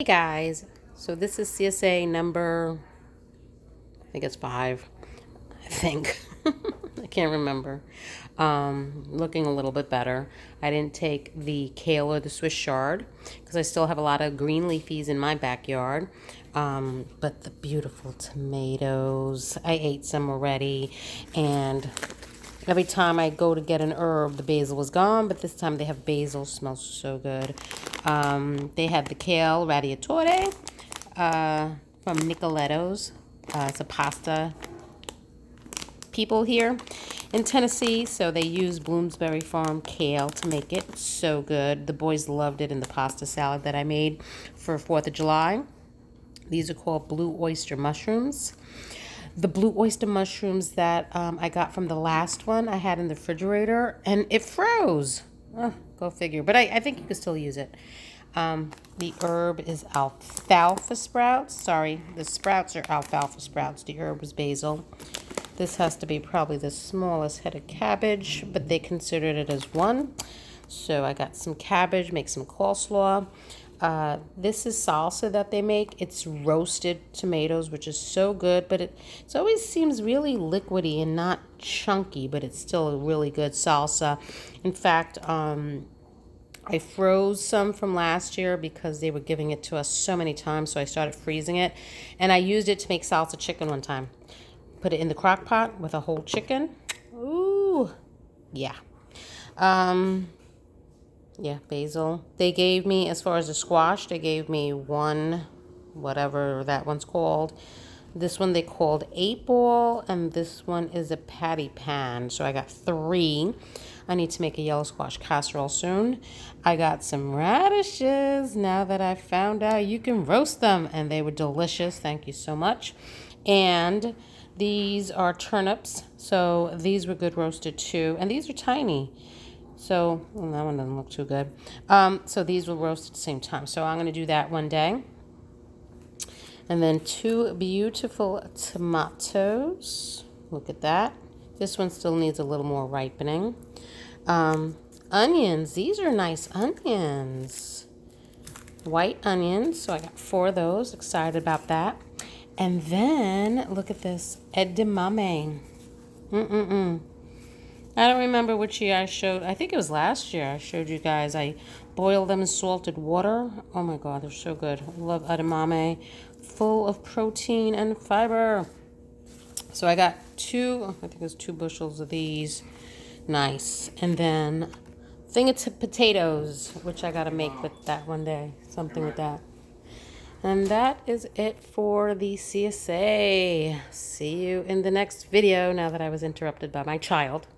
Hey guys, so this is CSA number, I think it's 5, I think. I can't remember. Looking a little bit better. I didn't take the kale or the Swiss chard because I still have a lot of green leafies in my backyard. But the beautiful tomatoes, I ate some already, and every time I go to get an herb, the basil was gone, but this time they have basil. Smells so good. They had the kale radiatore from Nicoletto's. It's a pasta people here in Tennessee, so they use Bloomsbury Farm kale to make it. It's so good. The boys loved it in the pasta salad that I made for 4th of July. These are called blue oyster mushrooms. The blue oyster mushrooms that I got from the last one I had in the refrigerator, and it froze. Go figure. But I think you can still use it. The herb is alfalfa sprouts. Sorry, the sprouts are alfalfa sprouts. The herb is basil. This has to be probably the smallest head of cabbage, but they considered it as one. So I got some cabbage, make some coleslaw. This is salsa that they make. It's roasted tomatoes, which is so good, but it always seems really liquidy and not chunky, but it's still a really good salsa. In fact, I froze some from last year because they were giving it to us so many times, so I started freezing it, and I used it to make salsa chicken one time. Put it in the crock pot with a whole chicken. Ooh, yeah. Yeah, basil. They gave me, as far as the squash, they gave me one, whatever that one's called. This one they called 8-ball, and this one is a patty pan. So I got 3. I need to make a yellow squash casserole soon. I got some radishes now that I found out you can roast them, and they were delicious. Thank you so much. And these are turnips, so these were good roasted too, and these are tiny. So, well, that one doesn't look too good. So these will roast at the same time. So I'm going to do that one day. And then 2 beautiful tomatoes. Look at that. This one still needs a little more ripening. Onions. These are nice onions. White onions. So I got 4 of those. Excited about that. And then, look at this. Edamame. I don't remember which year I showed. I think it was last year I showed you guys. I boiled them in salted water. Oh my God, they're so good. I love edamame. Full of protein and fiber. So I got 2, I think it was 2 bushels of these. Nice. And then thing of potatoes, which I got to make with that one day. Something with that. And that is it for the CSA. See you in the next video now that I was interrupted by my child.